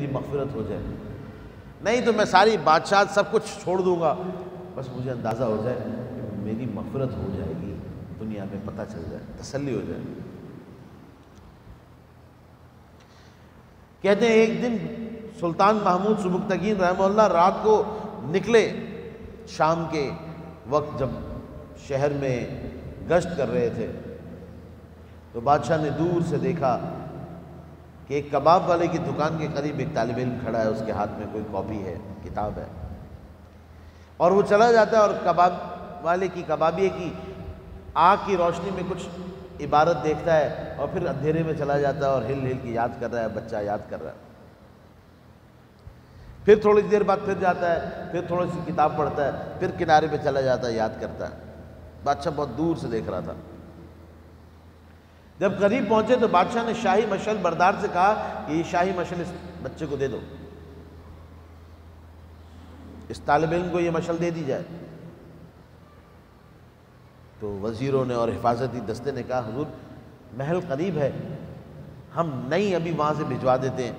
میری مغفرت ہو جائے، نہیں تو میں ساری بادشاہت سب کچھ چھوڑ دوں گا، بس مجھے اندازہ ہو جائے کہ میری مغفرت ہو جائے گی، دنیا میں پتہ چل جائے، تسلی ہو جائے۔ کہتے ہیں ایک دن سلطان محمود سبکتگین رحمہ اللہ رات کو نکلے، شام کے وقت جب شہر میں گشت کر رہے تھے تو بادشاہ نے دور سے دیکھا کہ ایک کباب والے کی دکان کے قریب ایک طالب علم کھڑا ہے، اس کے ہاتھ میں کوئی کاپی ہے، کتاب ہے، اور وہ چلا جاتا ہے اور کباب والے کی، کبابیے کی آنکھ کی روشنی میں کچھ عبارت دیکھتا ہے اور پھر اندھیرے میں چلا جاتا ہے اور ہل ہل کے یاد کر رہا ہے، بچہ یاد کر رہا ہے۔ پھر تھوڑی دیر بعد پھر جاتا ہے، پھر تھوڑی سی کتاب پڑھتا ہے، پھر کنارے پہ چلا جاتا ہے، یاد کرتا ہے۔ بادشاہ بہت دور سے دیکھ رہا تھا۔ جب قریب پہنچے تو بادشاہ نے شاہی مشعل بردار سے کہا کہ یہ شاہی مشعل اس بچے کو دے دو، اس طالب علم کو یہ مشعل دے دی جائے۔ تو وزیروں نے اور حفاظتی دستے نے کہا حضور محل قریب ہے، ہم نہیں ابھی وہاں سے بھجوا دیتے ہیں،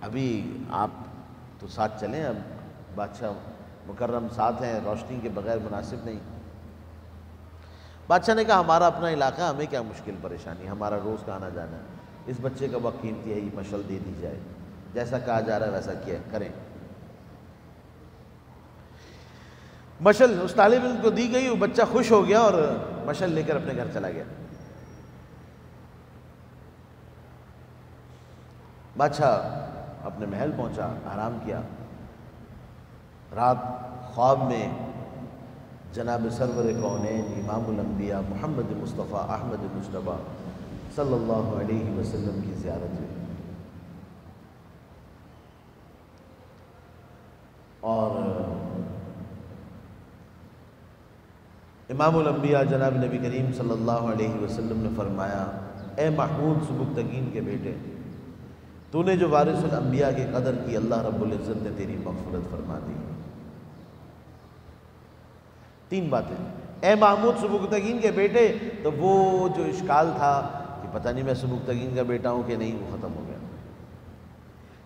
ابھی آپ تو ساتھ چلیں، اب بادشاہ مکرم ساتھ ہیں، روشنی کے بغیر مناسب نہیں۔ بادشاہ نے کہا ہمارا اپنا علاقہ، ہمیں کیا مشکل پریشانی، ہمارا روز کا آنا جانا ہے، اس بچے کا وقت قیمتی ہے، یہ مشعل دے دی جائے، جیسا کہا جا رہا ہے ویسا کیا کریں۔ مشعل اس طالب علم کو دی گئی، وہ بچہ خوش ہو گیا اور مشعل لے کر اپنے گھر چلا گیا۔ بادشاہ اپنے محل پہنچا، آرام کیا۔ رات خواب میں جناب سرور کونین امام الانبیاء محمد مصطفیٰ احمد مجتبیٰ صلی اللہ علیہ وسلم کی زیارت ہوئی، اور امام الانبیاء جناب نبی کریم صلی اللہ علیہ وسلم نے فرمایا اے محمود سبکتگین کے بیٹے، تو نے جو وارث الانبیاء کی قدر کی، اللہ رب العزت نے تیری مغفرت فرما دی۔ تین باتیں، اے محمود سبکتگین کے بیٹے، تو وہ جو اشکال تھا کہ پتہ نہیں میں سبکتگین کا بیٹا ہوں کہ نہیں، وہ ختم ہو گیا۔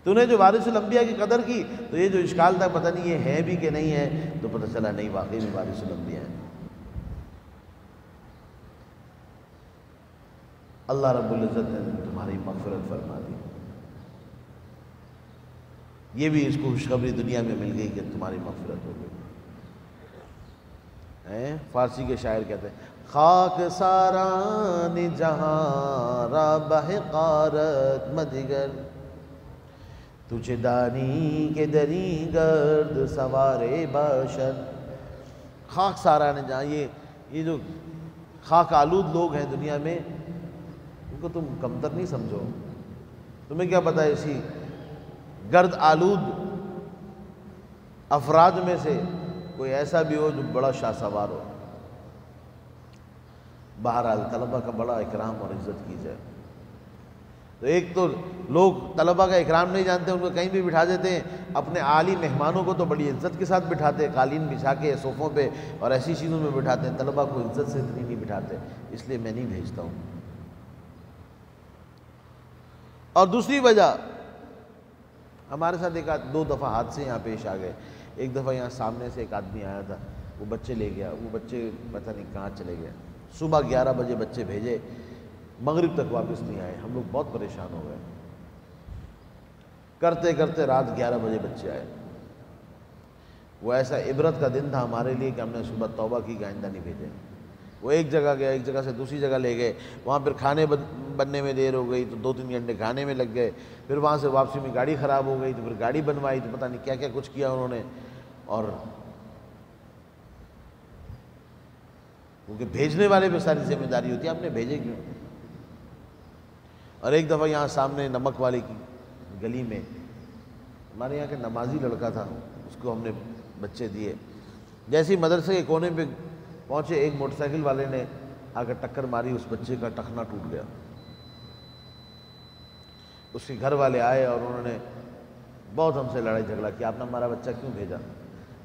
تو نے جو وارث الانبیاء کی قدر کی، تو یہ جو اشکال تھا پتہ نہیں یہ ہے بھی کہ نہیں ہے، تو پتہ چلا نہیں، واقعی میں وارث الانبیاء ہیں۔ اللہ رب العزت نے تمہاری مغفرت فرما دی۔ یہ بھی اس کو خوشخبری دنیا میں مل گئی کہ تمہاری مغفرت ہو گئی۔ فارسی کے شاعر کہتے ہیں خاک ساران جہاں را بحقارت مدگر، تجھے دانی کے دری گرد سوارے باشد۔ خاک ساران جہاں، یہ جو خاک آلود لوگ ہیں دنیا میں، ان کو تم کمتر نہیں سمجھو۔ تمہیں کیا پتہ اسی گرد آلود افراد میں سے کوئی ایسا بھی ہو جو بڑا شاہ سوار ہو۔ بہرحال طلبہ کا بڑا اکرام اور عزت کی جائے۔ تو ایک تو لوگ طلبہ کا اکرام نہیں جانتے، ان کو کہیں بھی بٹھا دیتے ہیں، اپنے عالی مہمانوں کو تو بڑی عزت کے ساتھ بٹھاتے ہیں، قالین بچھا کے صوفوں پہ اور ایسی چیزوں میں بٹھاتے ہیں، طلبہ کو عزت سے اتنی نہیں بٹھاتے، اس لیے میں نہیں بھیجتا ہوں۔ اور دوسری وجہ، ہمارے ساتھ ایک دو دفعہ حادثے یہاں پیش آ گئے۔ ایک دفعہ یہاں سامنے سے ایک آدمی آیا تھا، وہ بچے لے گیا، وہ بچے پتہ نہیں کہاں چلے گئے۔ صبح 11 بجے بچے بھیجے، مغرب تک واپس نہیں آئے، ہم لوگ بہت پریشان ہو گئے۔ کرتے کرتے رات 11 بجے بچے آئے۔ وہ ایسا عبرت کا دن تھا ہمارے لیے کہ ہم نے صبح توبہ کی کہ آئندہ نہیں بھیجے۔ وہ ایک جگہ گیا، ایک جگہ سے دوسری جگہ لے گئے، وہاں پھر کھانے بننے میں دیر ہو گئی تو 2-3 گھنٹے کھانے میں لگ گئے، پھر وہاں سے واپسی میں گاڑی خراب ہو گئی تو پھر گاڑی بنوائی، تو پتہ نہیں کیا کیا کچھ کیا انہوں نے۔ اور کیونکہ بھیجنے والے پہ ساری ذمہ داری ہوتی ہے، آپ نے بھیجے کیوں۔ اور ایک دفعہ یہاں سامنے نمک والے کی گلی میں ہمارے یہاں کے نمازی لڑکا تھا، اس کو ہم نے بچے دیے۔ جیسے ہی مدرسے کے کونے پہ پہنچے، ایک موٹر سائیکل والے نے آ کر ٹکر ماری، اس بچے کا ٹخنا ٹوٹ گیا۔ اس کے گھر والے آئے اور انہوں نے بہت ہم سے لڑائی جھگڑا کیا، آپ نے ہمارا بچہ کیوں بھیجا۔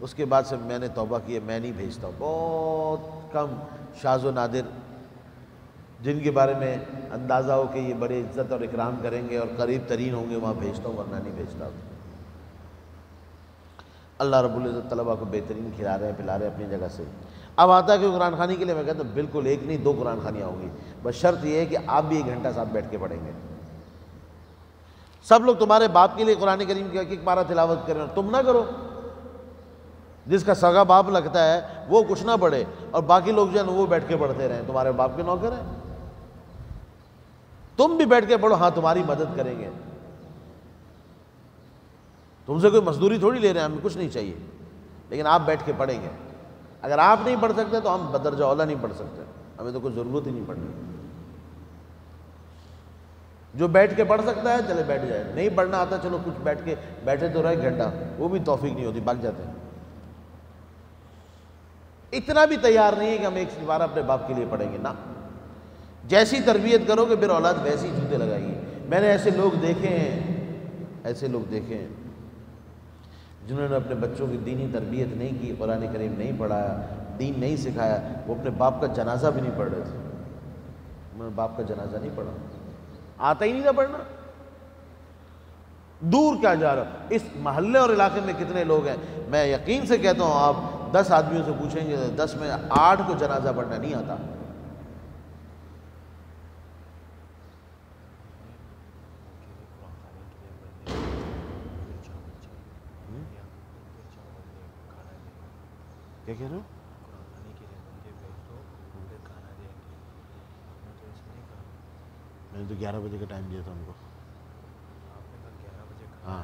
اس کے بعد سے میں نے توبہ کی ہے، میں نہیں بھیجتا ہوں۔ بہت کم شاذ و نادر جن کے بارے میں اندازہ ہو کہ یہ بڑے عزت اور اکرام کریں گے اور قریب ترین ہوں گے وہاں بھیجتا ہوں، ورنہ نہیں بھیجتا. اللہ رب العزت طلبہ کو بہترین کھلا رہے ہیں پلا رہے ہیں اپنی جگہ سے. اب آتا ہے کہ قرآن خوانی کے لیے میں کہتا ہوں بالکل ایک نہیں 2 قرآن خوانیاں ہوں گی، بس شرط یہ ہے کہ آپ بھی 1 گھنٹہ ساتھ بیٹھ کے پڑھیں گے. سب لوگ تمہارے باپ کے لیے قرآن کریم کی ایک پارہ تلاوت کریں اور تم نہ کرو. جس کا سگا باپ لگتا ہے وہ کچھ نہ پڑھے اور باقی لوگ جو ہے وہ بیٹھ کے پڑھتے رہیں، تمہارے باپ کے نوکر ہیں. تم بھی بیٹھ کے پڑھو، ہاں تمہاری مدد کریں گے. تم سے کوئی مزدوری تھوڑی لے رہے ہیں، ہمیں کچھ نہیں چاہیے، لیکن آپ بیٹھ کے پڑھیں گے. اگر آپ نہیں پڑھ سکتے تو ہم بدرجہ اولا نہیں پڑھ سکتے، ہمیں تو کوئی ضرورت ہی نہیں پڑھنے. جو بیٹھ کے پڑھ سکتا ہے چلے بیٹھ جائے، نہیں پڑھنا آتا چلو کچھ بیٹھ کے بیٹھے تو رہے گھنٹہ، وہ بھی توفیق نہیں ہوتی، بھاگ جاتے ہیں. اتنا بھی تیار نہیں ہے کہ ہم ایک بار اپنے باپ کے لیے پڑھیں گے، نہ. جیسی تربیت کرو گے پھر اولاد ویسی جوتے لگائے گی. میں نے ایسے لوگ دیکھے ہیں جنہوں نے اپنے بچوں کی دینی تربیت نہیں کی، قرآن کریم نہیں پڑھایا، دین نہیں سکھایا، وہ اپنے باپ کا جنازہ بھی نہیں پڑھ رہے تھے. انہوں نے باپ کا جنازہ نہیں پڑھا، آتا ہی نہیں تھا پڑھنا. دور کیا جا رہا. اس محلے اور علاقے میں کتنے لوگ ہیں، میں یقین سے کہتا ہوں آپ 10 آدمیوں سے پوچھیں گے 10 میں 8 کو جنازہ پڑھنا نہیں آتا. کیا کہہ رہے ہو؟ میں نے تو 11 بجے کا ٹائم دیا تھا ان کو. ہاں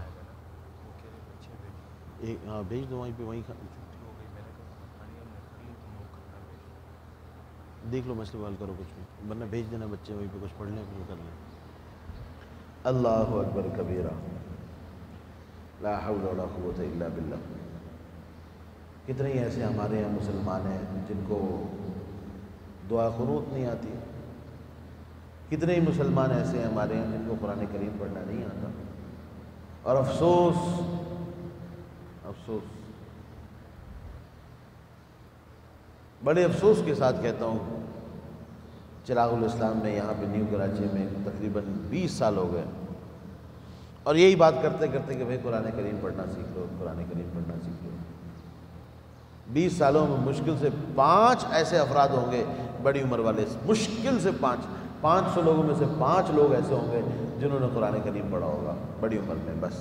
بھیج دو وہیں پہ، وہیں دیکھ لو مسئلہ حل کرو کچھ بھی، ورنہ بھیج دینا بچے وہیں پہ کچھ پڑھ لیں پھر کر لیں. اللہ اکبر کبیرہ لا حول ولا قوت الا باللہ. کتنے ہی ایسے ہمارے یہاں مسلمان ہیں جن کو دعا قنوت نہیں آتی. کتنے ہی مسلمان ایسے ہیں ہمارے یہاں جن کو قرآن کریم پڑھنا نہیں آتا. اور افسوس بڑے افسوس کے ساتھ کہتا ہوں، چراغ الاسلام میں یہاں پہ نیو کراچی میں تقریباً 20 سال ہو گئے اور یہی بات کرتے کرتے کہ بھائی قرآن کریم پڑھنا سیکھ لو، قرآن کریم پڑھنا سیکھ لو. 20 سالوں میں مشکل سے 5 ایسے افراد ہوں گے بڑی عمر والے، مشکل سے 500 لوگوں میں سے 5 لوگ ایسے ہوں گے جنہوں نے قرآن کریم پڑھا ہوگا بڑی عمر میں. بس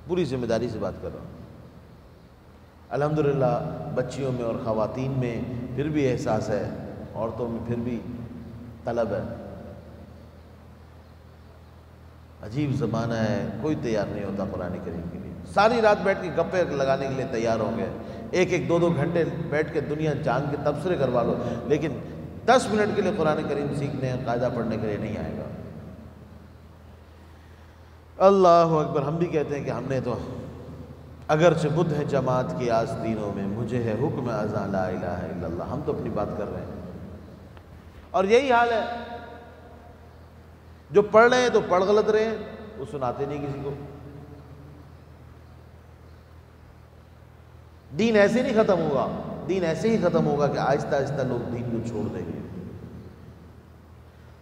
پوری ذمہ داری سے بات کر رہا ہوں. الحمدللہ بچیوں میں اور خواتین میں پھر بھی احساس ہے، عورتوں میں پھر بھی طلب ہے. عجیب زمانہ ہے، کوئی تیار نہیں ہوتا قرآن کریم کے لیے. ساری رات بیٹھ کے گپے لگانے کے لیے تیار ہوں گے، 1-2 گھنٹے بیٹھ کے دنیا جان کے تبصرے کروا لو، لیکن 10 منٹ کے لیے قرآن کریم سیکھنے قاعدہ پڑھنے کے لیے نہیں آئے گا. اللہ اکبر. ہم بھی کہتے ہیں کہ ہم نے تو اگرچہ بدھ ہے جماعت کی آستینوں میں، مجھے ہے حکم اذاں لا الہ الا اللہ. ہم تو اپنی بات کر رہے ہیں اور یہی حال ہے. جو پڑھ رہے ہیں تو پڑھ غلط رہے ہیں، وہ سناتے نہیں کسی کو. دین ایسے نہیں ختم ہوگا، دین ایسے ہی ختم ہوگا کہ آہستہ آہستہ لوگ دین کو چھوڑ دیں گے.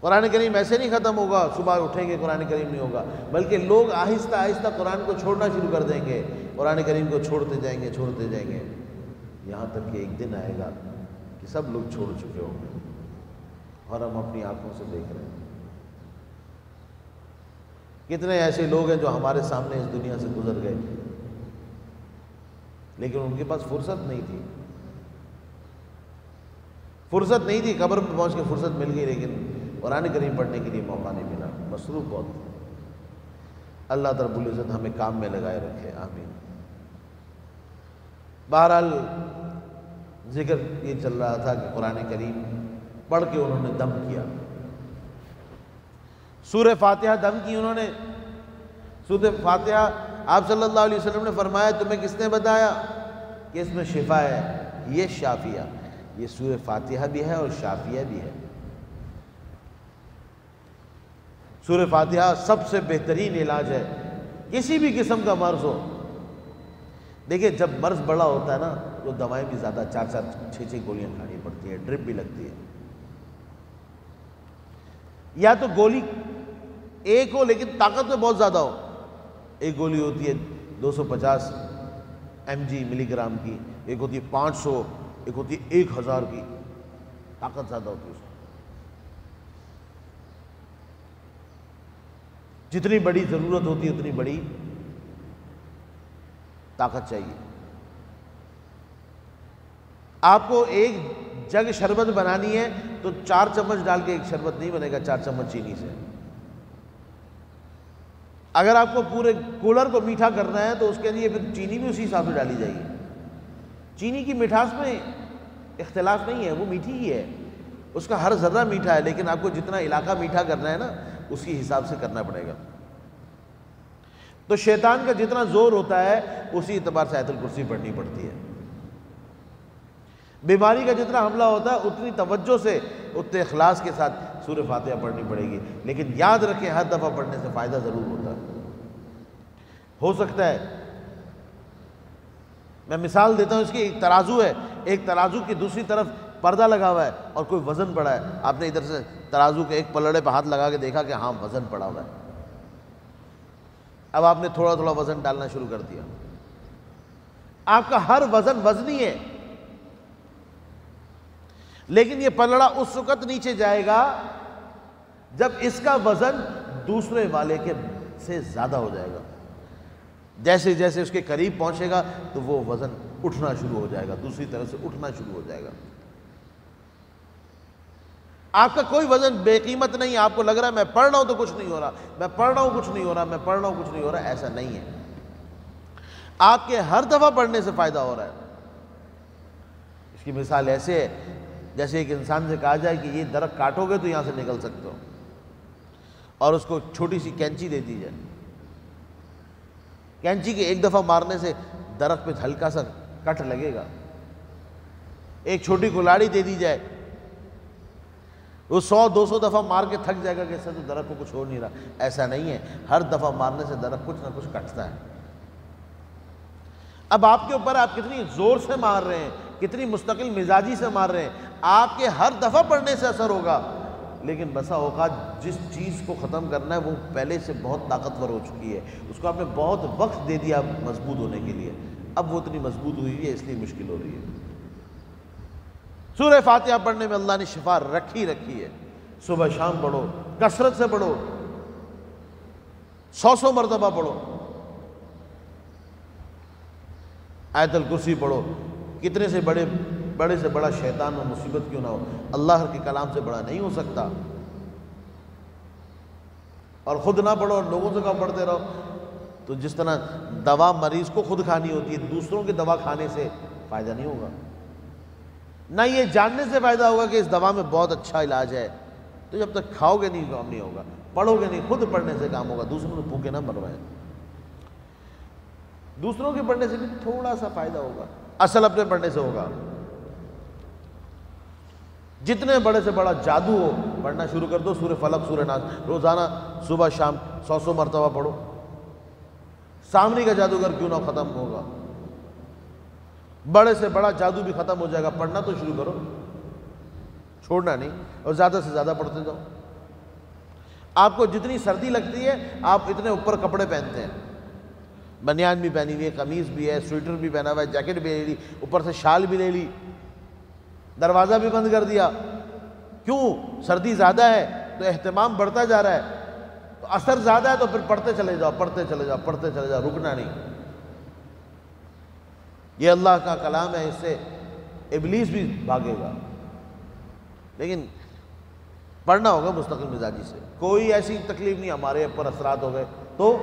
قرآن کریم ایسے نہیں ختم ہوگا صبح اٹھیں گے قرآن کریم نہیں ہوگا، بلکہ لوگ آہستہ آہستہ قرآن کو چھوڑنا شروع کر دیں گے، قرآن کریم کو چھوڑتے جائیں گے یہاں تک کہ ایک دن آئے گا کہ سب لوگ چھوڑ چکے ہوں گے اور ہم اپنی آنکھوں سے دیکھ رہے ہیں. کتنے ایسے لوگ ہیں جو ہمارے سامنے اس دنیا سے گزر گئے لیکن ان کے پاس فرصت نہیں تھی، قبر میں پہنچ کے فرصت مل گئی لیکن قرآن کریم پڑھنے کے لیے موقع نہیں ملا. مصروف بہت. اللہ رب العزت ہمیں کام میں لگائے رکھے، آمین. بہرحال ذکر یہ چل رہا تھا کہ قرآن کریم پڑھ کے انہوں نے دم کیا. سورہ فاتحہ دم کی انہوں نے. سورہ فاتحہ آپ صلی اللہ علیہ وسلم نے فرمایا تمہیں کس نے بتایا کہ اس میں شفا ہے؟ یہ شافیہ، یہ سورہ فاتحہ بھی ہے اور شافیہ بھی ہے. سورہ فاتحہ سب سے بہترین علاج ہے کسی بھی قسم کا مرض ہو. دیکھیں جب مرض بڑا ہوتا ہے نا تو دوائیں بھی زیادہ 4-4 6-6 گولیاں کھانی پڑتی ہیں، ڈرپ بھی لگتی ہے. یا تو گولی ایک ہو لیکن طاقت میں بہت زیادہ ہو. ایک گولی ہوتی ہے 250 mg ملی گرام کی، ایک ہوتی ہے 500، ایک ہوتی ہے 1000 کی. طاقت زیادہ ہوتی ہے اس میں. جتنی بڑی ضرورت ہوتی ہے اتنی بڑی طاقت چاہیے. آپ کو ایک جگ شربت بنانی ہے تو 4 چمچ ڈال کے ایک شربت نہیں بنے گا 4 چمچ چینی سے. اگر آپ کو پورے کولر کو میٹھا کرنا ہے تو اس کے لیے پھر چینی بھی اسی حساب سے ڈالی جائے گی. چینی کی مٹھاس میں اختلاف نہیں ہے، وہ میٹھی ہی ہے، اس کا ہر ذرہ میٹھا ہے، لیکن آپ کو جتنا علاقہ میٹھا کرنا ہے نا اس کی حساب سے کرنا پڑے گا. تو شیطان کا جتنا زور ہوتا ہے اسی اعتبار سے آیت الکرسی پڑھنی پڑتی ہے. بیماری کا جتنا حملہ ہوتا ہے اتنی توجہ سے اتنے اخلاص کے ساتھ سورہ فاتحہ پڑھنی پڑے گی. لیکن یاد رکھیں ہر دفعہ پڑھنے سے فائدہ ضرور ہوتا ہے. ہو سکتا ہے، میں مثال دیتا ہوں اس کی، ایک ترازو ہے، ایک ترازو کی دوسری طرف پردہ لگا ہوا ہے اور کوئی وزن پڑا ہے. آپ نے ادھر سے ترازو کے ایک پلڑے پہ ہاتھ لگا کے دیکھا کہ ہاں وزن پڑا ہوا ہے. اب آپ نے تھوڑا تھوڑا وزن ڈالنا شروع کر دیا. آپ کا ہر وزن وزنی ہے، لیکن یہ پلڑا اس وقت نیچے جائے گا جب اس کا وزن دوسرے والے کے سے زیادہ ہو جائے گا. جیسے جیسے اس کے قریب پہنچے گا تو وہ وزن اٹھنا شروع ہو جائے گا، دوسری طرف سے اٹھنا شروع ہو جائے گا. آپ کا کوئی وزن بے قیمت نہیں. آپ کو لگ رہا ہے میں پڑھ رہا ہوں تو کچھ نہیں ہو رہا، میں پڑھ رہا ہوں کچھ نہیں ہو رہا، میں پڑھ رہا ہوں کچھ نہیں ہو رہا. ایسا نہیں ہے. آپ کے ہر دفعہ پڑھنے سے فائدہ ہو رہا ہے. اس کی مثال ایسے ہے جیسے ایک انسان سے کہا جائے کہ یہ درخت کاٹو گے تو یہاں سے نکل سکتے ہو، اور اس کو چھوٹی سی کینچی دے دی جائے. کینچی کے ایک دفعہ مارنے سے درخت پہ ہلکا سا کٹ لگے گا. ایک چھوٹی کلاڑی دے دی جائے، وہ 100-200 دفعہ مار کے تھک جائے گا کہ اس سے تو درخت کو کچھ ہو نہیں رہا. ایسا نہیں ہے، ہر دفعہ مارنے سے درخت کچھ نہ کچھ کٹتا ہے. اب آپ کے اوپر آپ کتنی زور سے مار رہے ہیں، کتنی مستقل مزاجی سے مار رہے ہیں. آپ کے ہر دفعہ پڑھنے سے اثر ہوگا، لیکن بسا اوقات جس چیز کو ختم کرنا ہے وہ پہلے سے بہت طاقتور ہو چکی ہے، اس کو آپ نے بہت وقت دے دیا مضبوط ہونے کے لیے، اب وہ اتنی مضبوط ہوئی ہے اس لیے مشکل ہو رہی ہے. سورہ فاتحہ پڑھنے میں اللہ نے شفا رکھی ہے. صبح شام پڑھو، کثرت سے پڑھو، 100 مرتبہ پڑھو. آیت الکرسی پڑھو. کتنے سے بڑے سے بڑا شیطان و مصیبت کیوں نہ ہو، اللہ کے کلام سے بڑا نہیں ہو سکتا. اور خود نہ پڑھو اور لوگوں سے کہو پڑھتے رہو، تو جس طرح دوا مریض کو خود کھانی ہوتی ہے، دوسروں کی دوا کھانے سے فائدہ نہیں ہوگا. نہ یہ جاننے سے فائدہ ہوگا کہ اس دوا میں بہت اچھا علاج ہے. تو جب تک کھاؤ گے نہیں کام نہیں ہوگا، پڑھو گے نہیں، خود پڑھنے سے کام ہوگا. دوسروں کو بھوکے نہ مروائیں. دوسروں کے پڑھنے سے بھی تھوڑا سا فائدہ ہوگا، اصل اپنے پڑھنے سے ہوگا. جتنے بڑے سے بڑا جادو ہو پڑھنا شروع کر دو. سورہ فلق، سورہ ناس روزانہ صبح شام 100 مرتبہ پڑھو. سامنے کا جادوگر کیوں نہ ختم ہوگا. بڑے سے بڑا جادو بھی ختم ہو جائے گا. پڑھنا تو شروع کرو، چھوڑنا نہیں، اور زیادہ سے زیادہ پڑھتے جاؤ. آپ کو جتنی سردی لگتی ہے آپ اتنے اوپر کپڑے پہنتے ہیں. بنیان بھی پہنی ہوئی ہے، قمیض بھی ہے، سویٹر بھی پہنا ہوا ہے، جیکٹ بھی لے لی، اوپر سے شال بھی لے لی، دروازہ بھی بند کر دیا. کیوں؟ سردی زیادہ ہے تو اہتمام بڑھتا جا رہا ہے، تو اثر زیادہ ہے تو پھر پڑھتے چلے جاؤ، پڑھتے چلے جاؤ، پڑھتے چلے جاؤ، رکنا نہیں. یہ اللہ کا کلام ہے، اس سے ابلیس بھی بھاگے گا. لیکن پڑھنا ہوگا مستقل مزاجی سے. کوئی ایسی تکلیف نہیں ہمارے اوپر اثرات ہو گئے تو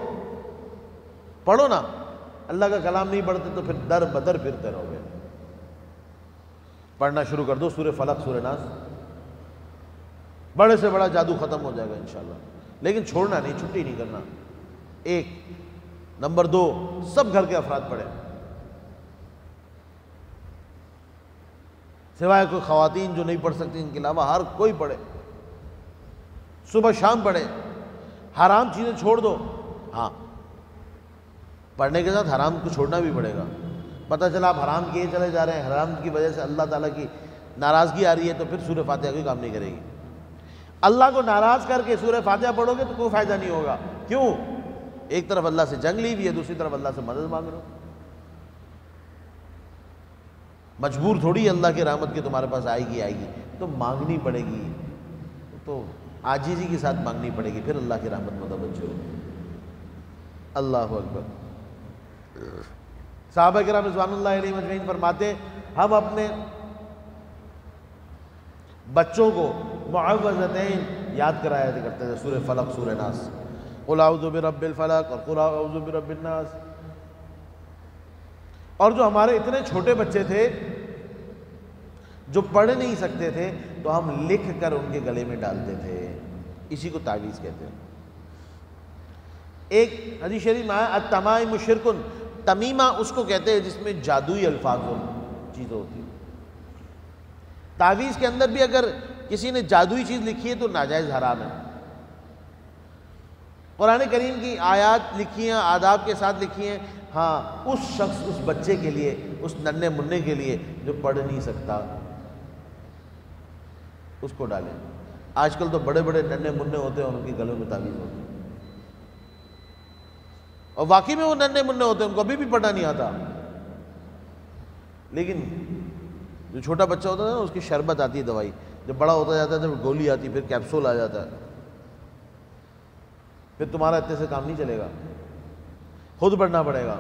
پڑھو نا. اللہ کا کلام نہیں پڑھتے تو پھر در بدر پھرتے رہو گے. پڑھنا شروع کر دو سورہ فلق، سورہ ناس. بڑے سے بڑا جادو ختم ہو جائے گا انشاءاللہ. لیکن چھوڑنا نہیں، چھٹی نہیں کرنا. 1 نمبر 2 سب گھر کے افراد پڑھیں، سوائے کوئی خواتین جو نہیں پڑھ سکتی ان کے علاوہ ہر کوئی پڑھے. صبح شام پڑھے. حرام چیزیں چھوڑ دو. ہاں، پڑھنے کے ساتھ حرام کو چھوڑنا بھی پڑے گا. پتہ چلا آپ حرام کیے چلے جا رہے ہیں، حرام کی وجہ سے اللہ تعالیٰ کی ناراضگی آ رہی ہے، تو پھر سورہ فاتحہ کوئی کام نہیں کرے گی۔ اللہ کو ناراض کر کے سورہ فاتحہ پڑھو گے تو کوئی فائدہ نہیں ہوگا۔ کیوں؟ ایک طرف اللہ سے جنگ لی ہوئی ہے، دوسری طرف اللہ سے مدد مانگ رہے ہو۔ مجبور تھوڑی اللہ کی رحمت کے تمہارے پاس آئے گی، تو مانگنی پڑے گی، تو عاجزی کے ساتھ مانگنی پڑے گی، پھر اللہ کی رحمت متوجہ ہوگی۔ اللہ اکبر۔ صحابہ کرام رضوان اللہ علیہ مجمعین فرماتے ہم اپنے بچوں کو معوذتین یاد کرایا کرتے تھے، سورہ فلق، سورہ ناس، قل اعوذ برب الفلق اور قل اعوذ برب الناس۔ اور جو ہمارے اتنے چھوٹے بچے تھے جو پڑھ نہیں سکتے تھے، تو ہم لکھ کر ان کے گلے میں ڈالتے تھے، اسی کو تعویذ کہتے ہیں۔ ایک حدیث شریف میں آیا التمائم شرکن، تمیمہ اس کو کہتے ہیں جس میں جادوئی الفاظ چیزیں ہوتی ہیں۔ تعویذ کے اندر بھی اگر کسی نے جادوئی چیز لکھی ہے تو ناجائز حرام ہے۔ قرآن کریم کی آیات لکھی ہیں، آداب کے ساتھ لکھی ہیں، ہاں اس شخص، اس بچے کے لیے، اس ننھے مننے کے لیے جو پڑھ نہیں سکتا، اس کو ڈالیں۔ آج کل تو بڑے بڑے ننھے مننے ہوتے ہیں اور ان کے گلوں میں تعویذ ہوتے ہیں، اور واقعی میں وہ ننھے مننے ہوتے ہیں، ان کو ابھی بھی پڑھنا نہیں آتا، لیکن جو چھوٹا بچہ ہوتا ہے نا، اس کی شربت آتی ہے دوائی، جب بڑا ہوتا جاتا ہے تو گولی آتی، پھر کیپسول آ جاتا ہے، پھر تمہارا اتنے سے کام نہیں چلے گا، خود پڑھنا پڑے گا۔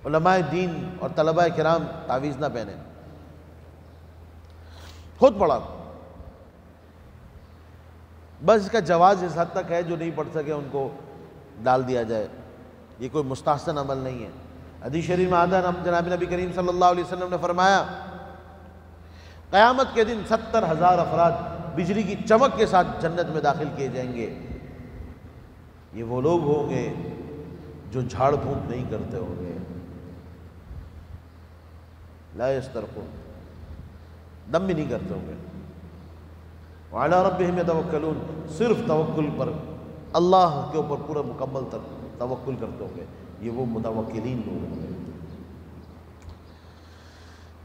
علماء دین اور طلباء کرام تعویذ نہ پہنیں، خود پڑھا۔ بس اس کا جواز اس حد تک ہے، جو نہیں پڑھ سکے ان کو ڈال دیا جائے، یہ کوئی مستحسن عمل نہیں ہے۔ حدیث شریف میں آتا ہے، جناب نبی کریم صلی اللہ علیہ وسلم نے فرمایا قیامت کے دن 70,000 افراد بجلی کی چمک کے ساتھ جنت میں داخل کیے جائیں گے۔ یہ وہ لوگ ہوں گے جو جھاڑ پھونک نہیں کرتے ہوں گے، لا یسترقون، دم بھی نہیں کرتے ہوں گے، وعلی ربہم یتوکلون، صرف توکل پر، اللہ کے اوپر پورا مکمل توکل کرتے ہوں گے، یہ وہ متوکلین لوگ ہوں گے۔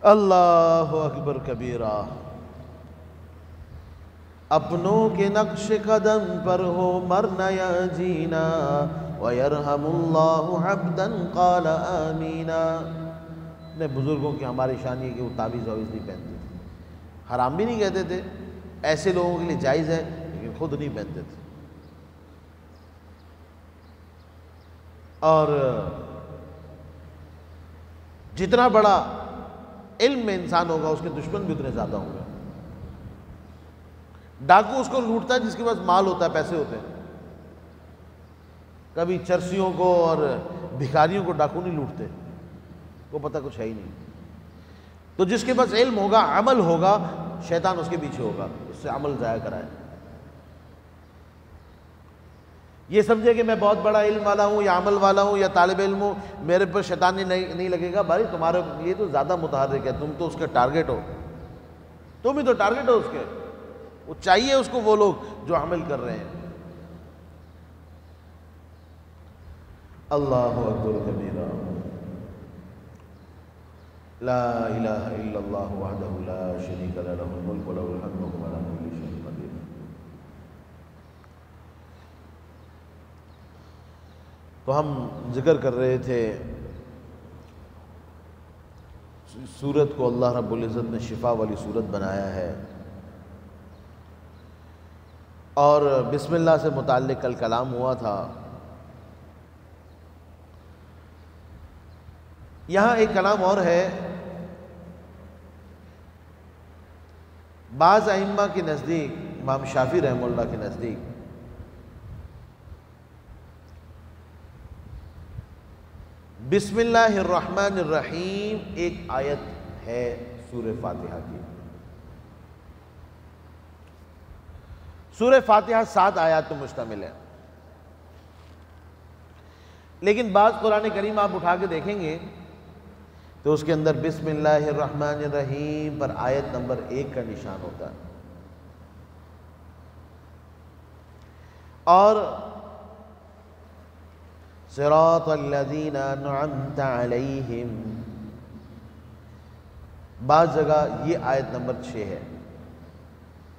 اللہ اکبر کبیرہ۔ اپنوں کے نقش قدم پر ہو مرنا یا جینا، وَيَرْحَمُ اللَّهُ عَبْدًا قَالَ آمِينَ۔ اپنے بزرگوں کی ہماری شان یہ کہ وہ تعویذ وعویذ نہیں پہنتے تھے، حرام بھی نہیں کہتے تھے، ایسے لوگوں کے لیے جائز ہے، لیکن خود نہیں پہنتے تھے۔ اور جتنا بڑا علم میں انسان ہوگا اس کے دشمن بھی اتنے زیادہ ہوں گے۔ ڈاکو اس کو لوٹتا ہے جس کے پاس مال ہوتا ہے، پیسے ہوتے ہیں، کبھی چرسیوں کو اور بھکاریوں کو ڈاکو نہیں لوٹتے، کو پتہ کچھ ہے ہی نہیں۔ تو جس کے پاس علم ہوگا، عمل ہوگا، شیطان اس کے پیچھے ہوگا، اس سے عمل ضائع کرائے۔ یہ سمجھے کہ میں بہت بڑا علم والا ہوں یا عمل والا ہوں یا طالب علم ہوں، میرے پر شیطان نہیں لگے گا، بھائی تمہارے لیے تو زیادہ متحرک ہے، تم تو اس کے ٹارگٹ ہو، تم ہی تو ٹارگٹ ہو اس کے، وہ چاہیے اس کو وہ لوگ جو عمل کر رہے ہیں۔ اللہ اکبر کبیرہ، لا الہ الا اللہ وحدہ لا شریک لہ، لہ الملک و لہ الحمد وہو علی کل شیء قدیر۔ تو ہم ذکر کر رہے تھے سورت کو اللہ رب العزت نے شفا والی سورت بنایا ہے، اور بسم اللہ سے متعلق کل کلام ہوا تھا۔ یہاں ایک کلام اور ہے، بعض ائمہ کے نزدیک، امام شافعی رحمہ اللہ کے نزدیک بسم اللہ الرحمن الرحیم ایک آیت ہے سورہ فاتحہ کی۔ سورہ فاتحہ 7 آیات پر مشتمل ہے، لیکن بعض قرآن کریم آپ اٹھا کے دیکھیں گے تو اس کے اندر بسم اللہ الرحمن الرحیم پر آیت نمبر 1 کا نشان ہوتا ہے، اور صراط الذین انعمت علیہم. بعض جگہ یہ آیت نمبر 6 ہے،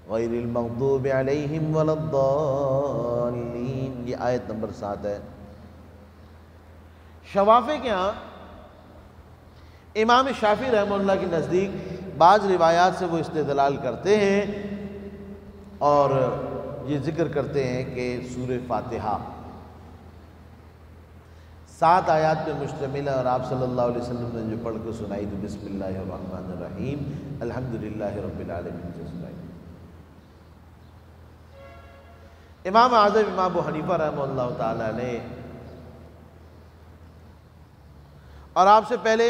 غیر المغضوب علیہم ولا الضالین، یہ آیت نمبر 7 ہے. شوافے کے ہاں امام شافعی رحمہ اللہ کے نزدیک بعض روایات سے وہ استدلال کرتے ہیں اور یہ ذکر کرتے ہیں کہ سورہ فاتحہ 7 آیات پہ مشتمل ہے، اور آپ صلی اللہ علیہ وسلم نے جو پڑھ کے سنائی تو بسم اللہ الرحمن الرحیم الحمدللہ رب العالمین سے سنائی. امام اعظم امام ابو حنیفہ رحمہ اللہ تعالیٰ نے اور آپ سے پہلے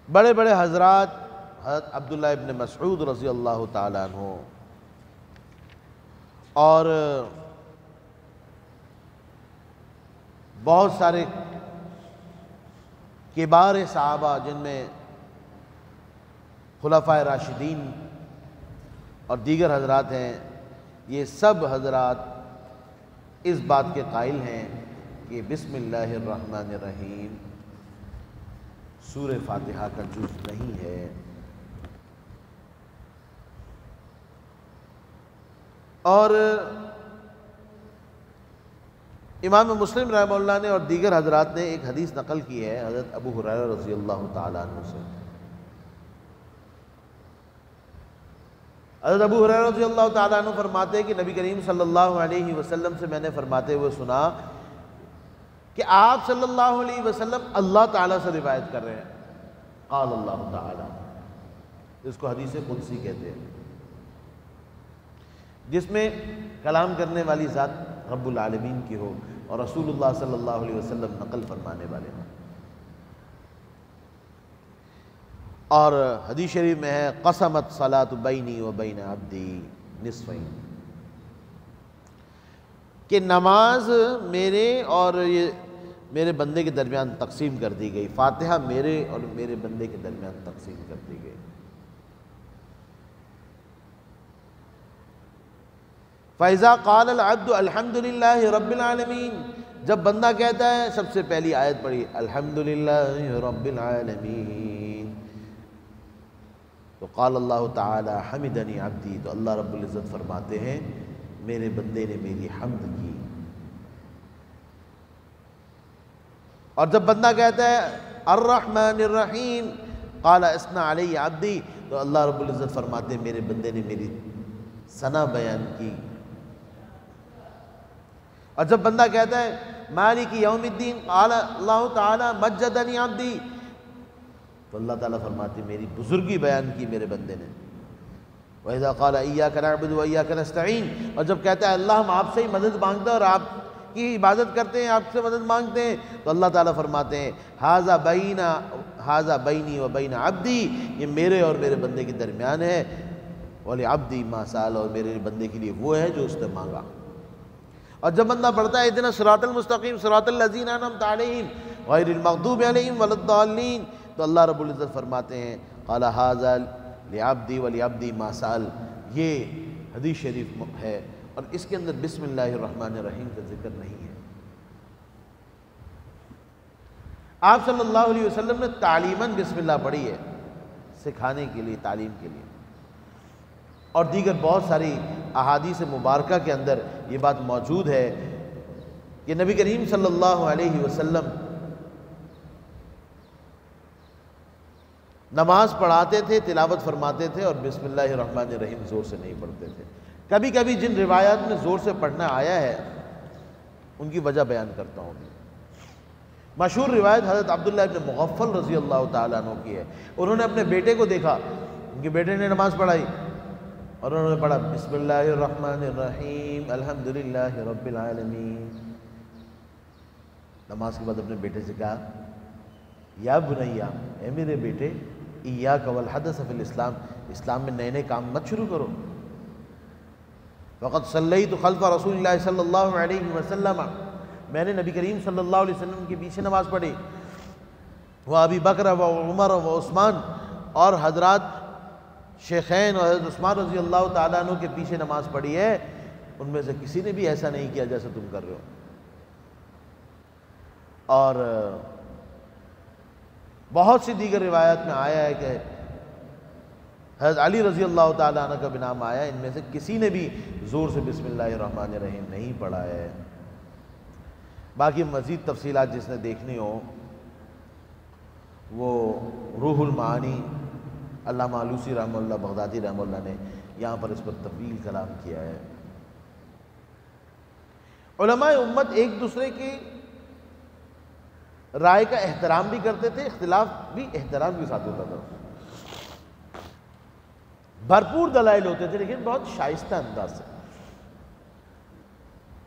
بڑے بڑے حضرات، حضرت عبداللہ ابن مسعود رضی اللہ تعالیٰ عنہ اور بہت سارے کبار صحابہ جن میں خلفائے راشدین اور دیگر حضرات ہیں، یہ سب حضرات اس بات کے قائل ہیں کہ بسم اللہ الرحمن الرحیم سورہ فاتحہ کا جز نہیں ہے. اور امام مسلم رحمہ اللہ نے اور دیگر حضرات نے ایک حدیث نقل کی ہے حضرت ابو ہریرہ رضی اللہ تعالیٰ عنہ سے. حضرت ابو ہریرہ رضی اللہ تعالیٰ عنہ فرماتے ہیں کہ نبی کریم صلی اللہ علیہ وسلم سے میں نے فرماتے ہوئے سنا کہ آپ صلی اللہ علیہ وسلم اللہ تعالیٰ سے روایت کر رہے ہیں، قال اللہ تعالیٰ، اس کو حدیث قدسی کہتے ہیں، جس میں کلام کرنے والی ذات رب العالمین کی ہو اور رسول اللہ صلی اللہ علیہ وسلم نقل فرمانے والے ہوں. اور حدیث شریف میں ہے قسمت صلاۃ بینی و بین عبدی نصفین، کہ نماز میرے اور یہ میرے بندے کے درمیان تقسیم کر دی گئی، فاتحہ میرے اور میرے بندے کے درمیان تقسیم کر دی گئی. فَإِذَا قَالَ الْعَبْدُ الْحَمْدُ لِلَّهِ رَبِّ الْعَالَمِينَ، جب بندہ کہتا ہے، سب سے پہلی آیت پڑھی الحمدللہ رب العالمین، تو قال اللہ تعالی حمدنی عبدی، تو اللہ رب العزت فرماتے ہیں میرے بندے نے میری حمد کی. اور جب بندہ کہتا ہے الرحمن الرحیم قال اثنى علی عبدی، تو اللہ رب العزت فرماتے ہیں میرے بندے نے میری ثنا بیان کی. اور جب بندہ کہتا ہے مالک یوم الدین قال اللہ تعالی مجدنی عبدی، تو اللہ تعالیٰ فرماتے ہیں میری بزرگی بیان کی میرے بندے نے. وَإِذَا قَالَ إِيَّاكَ نَعْبُدُ وَإِيَّاكَ نَسْتَعِينُ، اور جب کہتا ہے اللہ ہم آپ سے ہی مدد مانگتے ہیں اور آپ کی عبادت کرتے ہیں، آپ سے مدد مانگتے ہیں، تو اللہ تعالیٰ فرماتے ہیں ھذا بینی و بین عبدی، یہ میرے اور میرے بندے کے درمیان ہے. وَلِعَبْدِي مَا سَأَلَ، اور میرے بندے کے لیے وہ ہے جو اس نے مانگا. اور جب بندہ پڑھتا ہے اهدنا الصراط المستقیم صراط الذین انعمت علیہم غیر المغضوب علیہم ولا الضالین، تو اللہ رب العزت فرماتے ہیں قال ھذا لعبدی ولعبدی ما سأل، یہ حدیث شریف ہے اور اس کے اندر بسم اللہ الرحمن الرحیم کا ذکر نہیں ہے. آپ صلی اللہ علیہ وسلم نے تعلیماً بسم اللہ پڑھی ہے، سکھانے کے لیے، تعلیم کے لیے. اور دیگر بہت ساری احادیث مبارکہ کے اندر یہ بات موجود ہے کہ نبی کریم صلی اللہ علیہ وسلم نماز پڑھاتے تھے، تلاوت فرماتے تھے اور بسم اللہ الرحمن الرحیم زور سے نہیں پڑھتے تھے. کبھی کبھی جن روایات میں زور سے پڑھنا آیا ہے ان کی وجہ بیان کرتا ہوں. مشہور روایت حضرت عبداللہ ابن مغفل رضی اللہ تعالیٰ عنہ کی ہے. انہوں نے اپنے بیٹے کو دیکھا، ان کے بیٹے نے نماز پڑھائی اور انہوں نے پڑھا بسم اللہ الرحمن الرحیم الحمدللہ رب العالمین. نماز کے بعد اپنے بیٹے سے کہا یا بنیا، اے میرے بیٹے، ایاک والحدث فی الاسلام، اسلام میں نئے نئے کام مت شروع کرو. وقد صلیت خلف رسول اللہ صلی اللہ علیہ وسلم، میں نے نبی کریم صلی اللہ علیہ وسلم کے پیچھے نماز پڑھی. وہ ابی بکر و عمر و عثمان، اور حضرات شیخین اور حضرت عثمان رضی اللہ تعالیٰ عنہ کے پیچھے نماز پڑھی ہے. ان میں سے کسی نے بھی ایسا نہیں کیا جیسا تم کر رہے ہو. اور بہت سی دیگر روایات میں آیا ہے کہ حضرت علی رضی اللہ تعالیٰ عنہ کا بھی نام آیا, ان میں سے کسی نے بھی زور سے بسم اللہ الرحمن الرحیم نہیں پڑھا ہے. باقی مزید تفصیلات جس نے دیکھنی ہو وہ روح المعانی علامہ آلوسی رحمہ اللہ بغدادی رحمہ اللہ نے یہاں پر اس پر طویل کلام کیا ہے. علماء امت ایک دوسرے کی رائے کا احترام بھی کرتے تھے, اختلاف بھی احترام کے ساتھ ہوتا تھا. بھرپور دلائل ہوتے تھے لیکن بہت شائستہ انداز سے.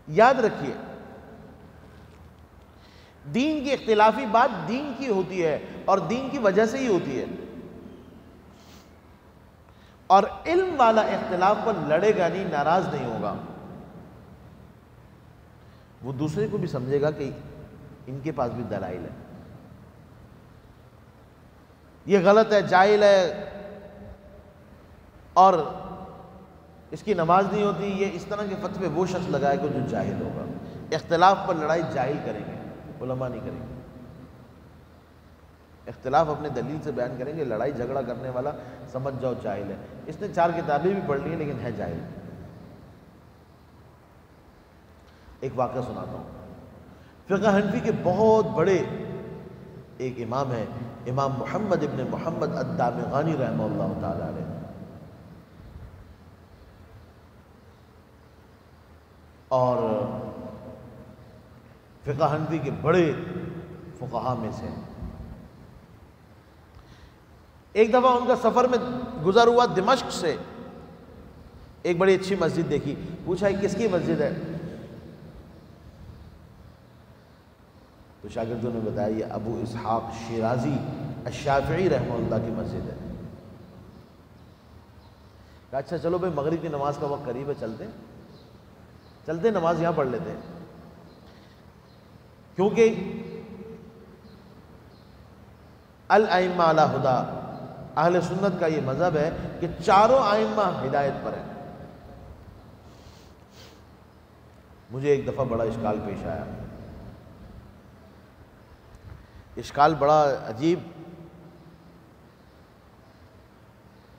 یاد رکھیے دین کی اختلافی بات دین کی ہوتی ہے اور دین کی وجہ سے ہی ہوتی ہے, اور علم والا اختلاف پر لڑے گا نہیں, ناراض نہیں ہوگا. وہ دوسرے کو بھی سمجھے گا کہ ان کے پاس بھی دلائل ہے, یہ غلط ہے, جاہل ہے اور اس کی نماز نہیں ہوتی, یہ اس طرح کے فتوے وہ شخص لگائے گا جو جاہل ہوگا. اختلاف پر لڑائی جاہل کریں گے, علماء نہیں کریں گے. اختلاف اپنے دلیل سے بیان کریں گے, لڑائی جھگڑا کرنے والا سمجھ جاؤ جاہل ہے, اس نے 4 کتابیں بھی پڑھ لی ہیں لیکن ہے جاہل. ایک واقعہ سناتا ہوں. فقہ حنفی کے بہت بڑے ایک امام ہیں, امام محمد ابن محمد الدامغانی رحمہ اللہ تعالی علیہ. اور فقہ حنفی کے بڑے فقہاء میں سے. ایک دفعہ ان کا سفر میں گزر ہوا, دمشق سے ایک بڑی اچھی مسجد دیکھی. پوچھا یہ کس کی مسجد ہے؟ تو شاگردوں نے بتایا یہ ابو اسحاق شیرازی الشافعی رحمہ اللہ کی مسجد ہے. کہا اچھا چلو بھائی مغرب کی نماز کا وقت قریب ہے, چلتے نماز یہاں پڑھ لیتے ہیں. کیونکہ الائمہ علی ہدا, اہل سنت کا یہ مذہب ہے کہ چاروں ائمہ ہدایت پر ہیں. مجھے ایک دفعہ بڑا اشکال پیش آیا, اشکال بڑا عجیب.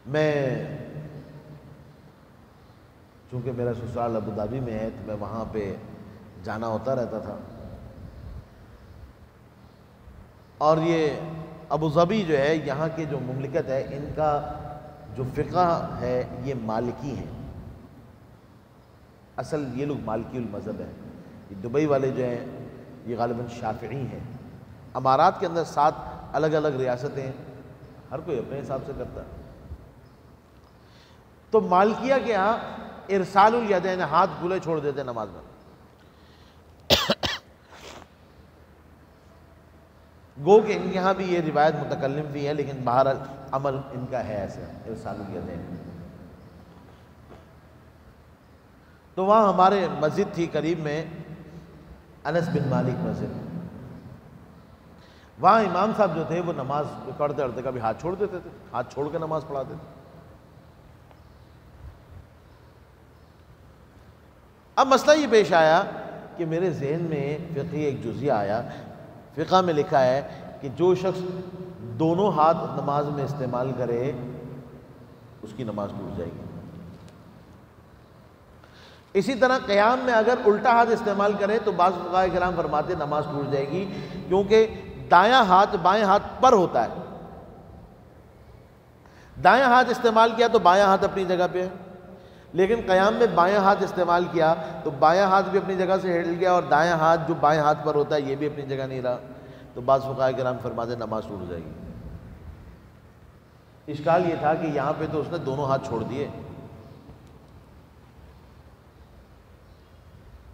میں چونکہ میرا سسرال ابوظہبی میں ہے تو میں وہاں پہ جانا ہوتا رہتا تھا, اور یہ ابوظہبی جو ہے یہاں کے جو مملکت ہے ان کا جو فقہ ہے یہ مالکی ہیں. اصل یہ لوگ مالکی المذہب ہیں. یہ دبئی والے جو ہیں یہ غالباً شافعی ہیں. امارات کے اندر 7 الگ الگ ریاستیں, ہر کوئی اپنے حساب سے کرتا ہے. تو مالکیہ کے ہاں ارسال الیدین, ہاتھ کھلے چھوڑ دیتے ہیں نماز میں. گو کہ ان کے ہاں بھی یہ روایت متکلم بھی ہے لیکن بہرحال عمل ان کا ہے ایسے ارسال الیدین. تو وہاں ہمارے مسجد تھی قریب میں, انس بن مالک مسجد. وہاں امام صاحب جو تھے وہ نماز پڑھتے پڑھتے کبھی ہاتھ چھوڑ دیتے تھے, ہاتھ چھوڑ کے نماز پڑھاتے تھے. اب مسئلہ یہ پیش آیا کہ میرے ذہن میں فقہی ایک جزیہ آیا. فقہ میں لکھا ہے کہ جو شخص دونوں ہاتھ نماز میں استعمال کرے اس کی نماز ٹوٹ جائے گی. اسی طرح قیام میں اگر الٹا ہاتھ استعمال کرے تو بعض فقہاء کرام فرماتے نماز ٹوٹ جائے گی, کیونکہ دایاں ہاتھ بائیں ہاتھ پر ہوتا ہے. دایاں ہاتھ استعمال کیا تو بایاں ہاتھ اپنی جگہ پہ ہے, لیکن قیام میں بایاں ہاتھ استعمال کیا تو بایاں ہاتھ بھی اپنی جگہ سے ہل گیا اور دایاں ہاتھ جو بائیں ہاتھ پر ہوتا ہے یہ بھی اپنی جگہ نہیں رہا. تو بعض فقہاء کرام فرماتے نماز ٹوٹ جائے گی. اشکال یہ تھا کہ یہاں پہ تو اس نے دونوں ہاتھ چھوڑ دیے,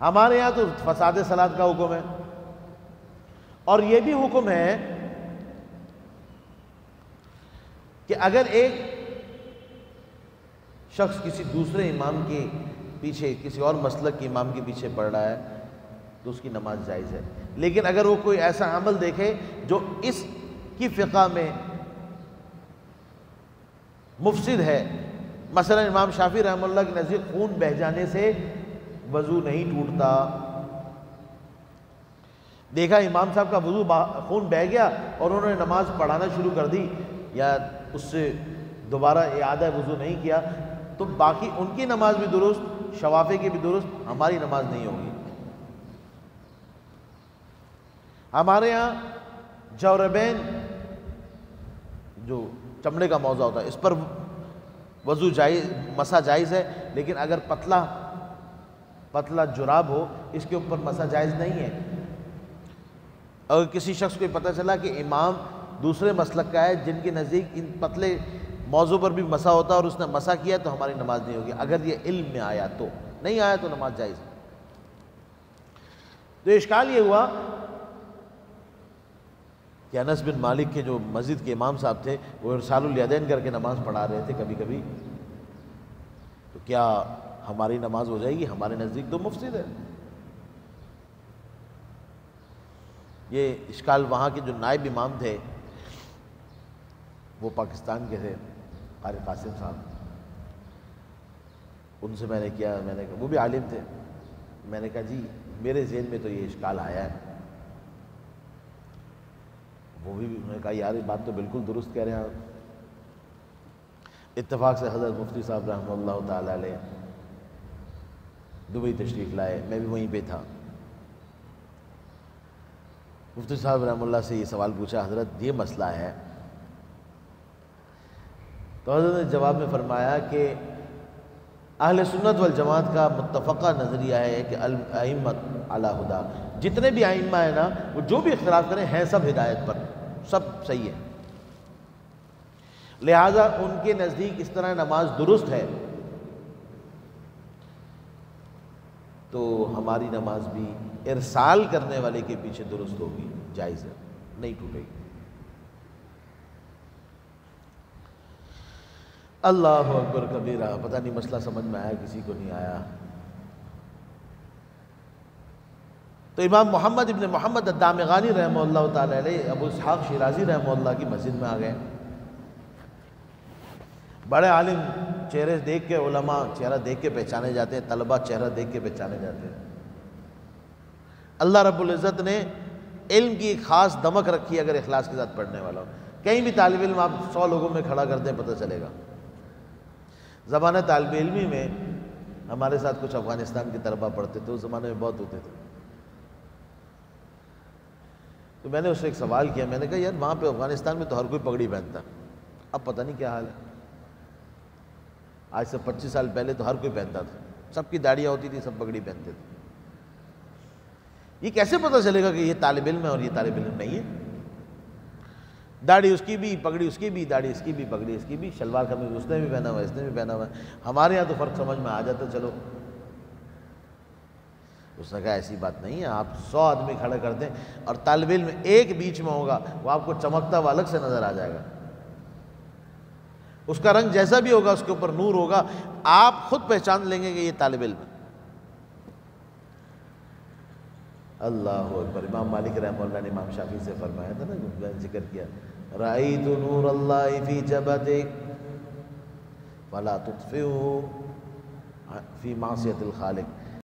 ہمارے یہاں تو فساد صلاۃ کا حکم ہے, اور یہ بھی حکم ہے کہ اگر ایک شخص کسی دوسرے امام کے پیچھے, کسی اور مسلک کے امام کے پیچھے پڑھ رہا ہے تو اس کی نماز جائز ہے. لیکن اگر وہ کوئی ایسا عمل دیکھے جو اس کی فقہ میں مفسد ہے, مثلا امام شافعی رحمہ اللہ کے نزدیک خون بہہ جانے سے وضو نہیں ٹوٹتا۔ دیکھا امام صاحب کا وضو خون بہہ گیا اور انہوں نے نماز پڑھانا شروع کر دی یا اس سے دوبارہ اعادہ وضو نہیں کیا، تو باقی ان کی نماز بھی درست، شوافے کی بھی درست، ہماری نماز نہیں ہوگی۔ ہمارے یہاں جوربین جو چمڑے کا موزہ ہوتا ہے اس پر وضو جائز، مسح جائز ہے، لیکن اگر پتلا جراب ہو اس کے اوپر مسح جائز نہیں ہے۔ اگر کسی شخص کو پتہ چلا کہ امام دوسرے مسلک کا ہے جن کے نزدیک ان پتلے موضوع پر بھی مسح ہوتا ہے اور اس نے مسح کیا تو ہماری نماز نہیں ہوگی، اگر یہ علم میں آیا تو، نہیں آیا تو نماز جائز ہے۔ تو اشکال یہ ہوا کہ انس بن مالک کے جو مسجد کے امام صاحب تھے وہ ارسال الیدین کر کے نماز پڑھا رہے تھے کبھی کبھی، تو کیا ہماری نماز ہو جائے گی؟ ہمارے نزدیک تو مفسد ہے۔ یہ اشکال وہاں کے جو نائب امام تھے وہ پاکستان کے تھے، قاری قاسم صاحب، ان سے میں نے کیا، وہ بھی عالم تھے، میں نے کہا جی میرے ذہن میں تو یہ اشکال آیا ہے۔ وہ بھی انہوں نے کہا یار یہ بات تو بالکل درست کہہ رہے ہیں آپ۔ اتفاق سے حضرت مفتی صاحب رحمہ اللہ تعالی علیہ دبئی تشریف لائے، میں بھی وہیں پہ تھا۔ مفتی صاحب رحمہ اللہ سے یہ سوال پوچھا، حضرت یہ مسئلہ ہے، تو حضرت نے جواب میں فرمایا کہ اہل سنت والجماعت کا متفقہ نظریہ ہے کہ الائمۃ علی ہدیٰ، جتنے بھی ائمہ ہیں نا وہ جو بھی اختلاف کریں ہیں سب ہدایت پر، سب صحیح ہے، لہٰذا ان کے نزدیک اس طرح نماز درست ہے تو ہماری نماز بھی ارسال کرنے والے کے پیچھے درست ہوگی، جائز ہے، نہیں ٹوٹے گی۔ اللہ اکبر کبیرہ، پتہ نہیں مسئلہ سمجھ میں آیا کسی کو نہیں آیا۔ تو امام محمد ابن محمد الدامغانی رحمہ اللہ تعالی علیہ ابو اسحاق شیرازی رحمہ اللہ کی مسجد میں آ گئے، بڑے عالم، چہرے دیکھ کے علماء چہرہ دیکھ کے پہچانے جاتے ہیں، طلبہ چہرہ دیکھ کے پہچانے جاتے ہیں۔ اللہ رب العزت نے علم کی ایک خاص دمک رکھی ہے اگر اخلاص کے ساتھ پڑھنے والا ہو۔ کہیں بھی طالب علم آپ 100 لوگوں میں کھڑا کر دیں پتہ چلے گا۔ زمانہ طالب علمی میں ہمارے ساتھ کچھ افغانستان کے طلبہ پڑھتے تھے، اس زمانے میں بہت ہوتے تھے، تو میں نے اس سے ایک سوال کیا، میں نے کہا یار وہاں پہ افغانستان میں تو ہر کوئی پگڑی پہنتا، اب پتہ نہیں کیا حال ہے۔ آج سے 25 سال پہلے تو ہر کوئی پہنتا تھا، سب کی داڑیاں ہوتی تھی، سب پگڑی پہنتے تھے۔ یہ کیسے پتہ چلے گا کہ یہ طالب علم ہے اور یہ طالب علم نہیں ہے؟ داڑھی اس کی بھی، پگڑی اس کی بھی، داڑھی اس کی بھی، پگڑی اس کی بھی، شلوار قمیض اس نے بھی پہنا ہوا ہے، اس نے بھی پہنا ہوا ہے۔ ہمارے یہاں تو فرق سمجھ میں آ جاتا چلو۔ اس نے کہا ایسی بات نہیں ہے، آپ 100 آدمی کھڑے کر دیں اور طالب علم ایک بیچ میں ہوگا وہ آپ کو چمکتا ہوا الگ سے نظر آ جائے گا، اس کا رنگ جیسا بھی ہوگا اس کے اوپر نور ہوگا، آپ خود پہچان لیں گے کہ یہ طالب علم ہے۔ اللہ اکبر۔ امام مالک رحمہ اللہ نے امام شافعی سے فرمایا تھا نا، میں نے ذکر کیا، رأیت نور اللہ فی جبہتک فلا تطفئہ فی معصیت الخالق،